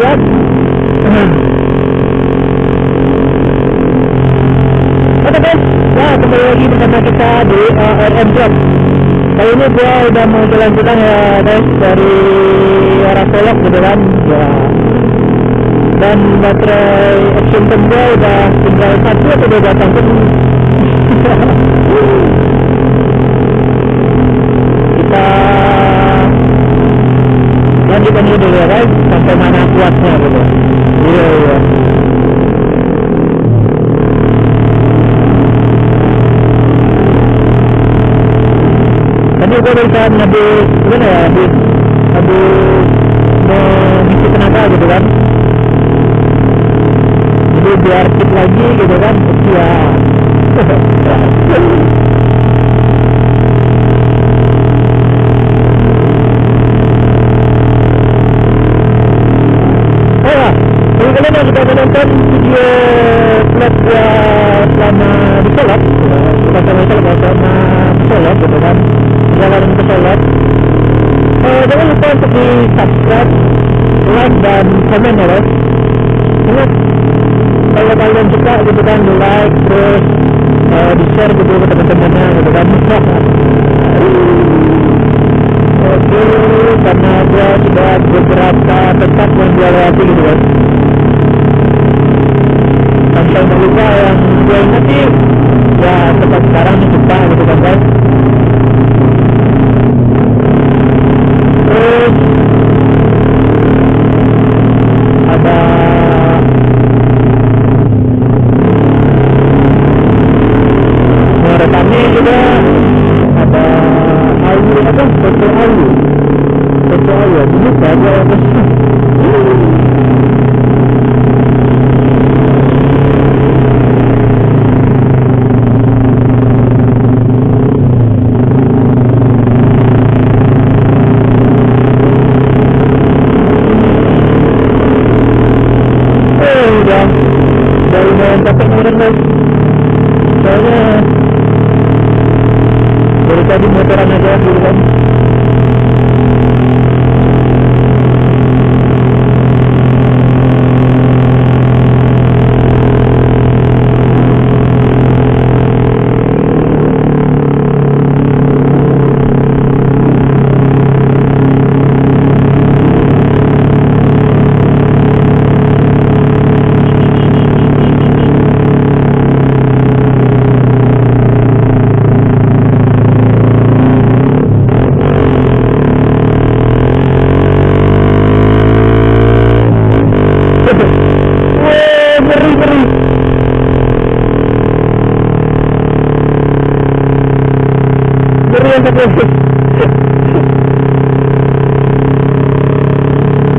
kan. Oke guys, nah kembali lagi bersama kita di RM Club. Kali ini gua udah mau jalan-jalan ya guys, dari arah Solok gitu kan ya. Dan baterai action cam gua udah tinggal 1 atau 2 batang pun. Kita lanjutkan dulu ya guys, sampai mana kuatnya gitu. Iya. Tadi gue berusaha habis gimana ya, habis mengisi tenaga gitu kan, jadi biar fit lagi gitu kan. Ya jadi kalian yang sudah menonton video vlog gua selama di Solok, bukan selama di Solok gitu kan, perjalanan ke Solok. Jangan lupa untuk di subscribe, like dan komen ya guys. Ingat, kalau kalian suka gitu kan, di like terus di share gitu ke teman-temannya gitu kan. Oke, karena gua sudah beberapa tempat yang gua lewati gitu kan, sampai melupa yang gue ingat sih ya tempat sekarang di Jepang gitu kan guys. Terus ada Muaratame juga, ada Awu apa? Foto Awu dulu saja udah lumayan capek motor guys, soalnya dari tadi motoran aja dulu kan.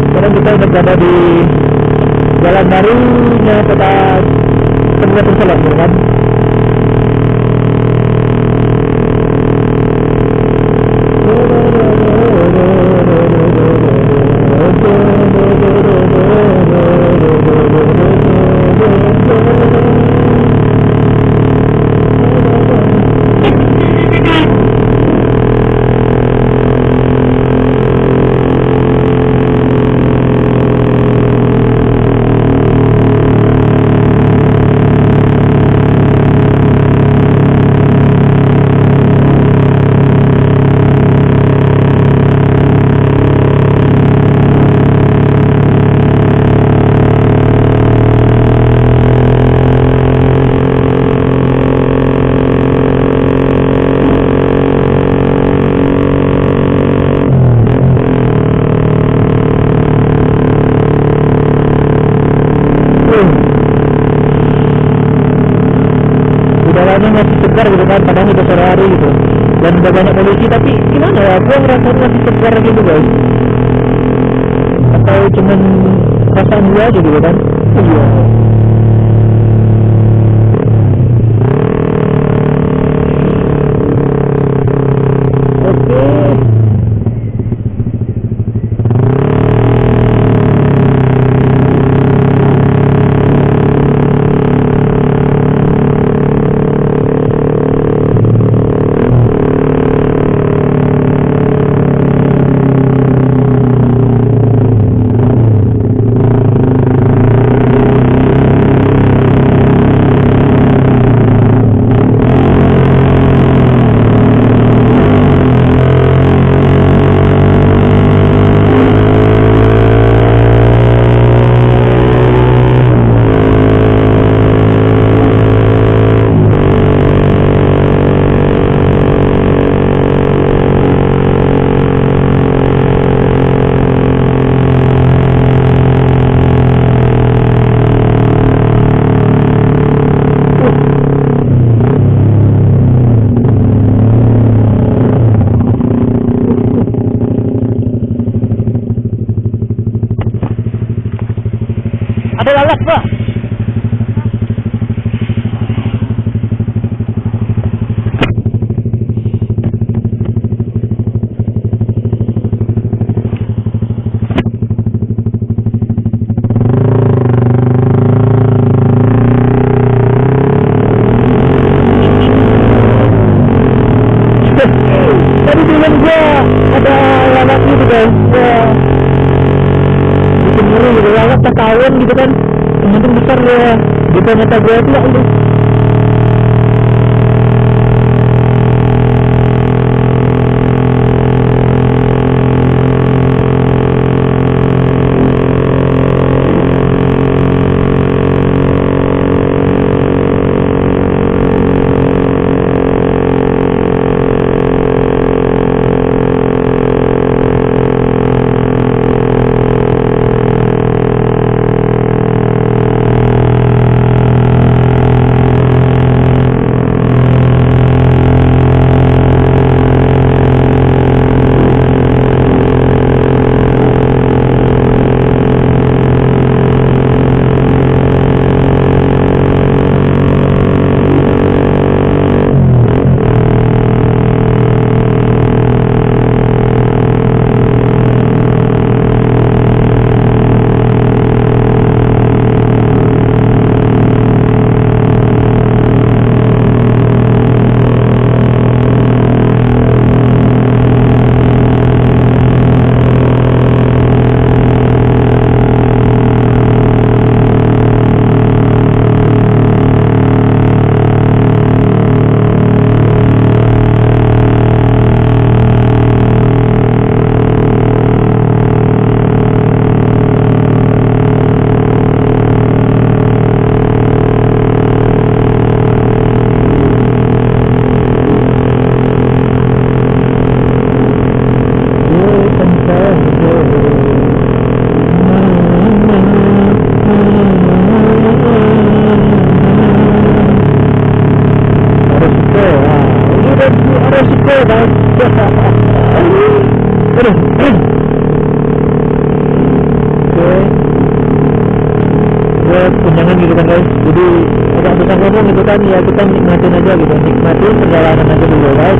Sekarang kita udah berada di jalan barunya kota Kabupaten Solok kan. Udaranya masih segar gitu kan, padahal udah sore hari gitu, dan udah banyak polusi, tapi gimana ya, gua ngerasa masih segar gitu guys, atau cuman perasaan gua aja gitu kan. Iya. Oke. guys ya, bikin ngeri gitu ya, pas tahun gitu kan untung besar ya di ternyata gue itu ya Allah. Kunjangan gitu kan guys, jadi agak susah ngomong gitu kan ya, kita nikmatin aja gitu, nikmatin perjalanan aja dulu guys.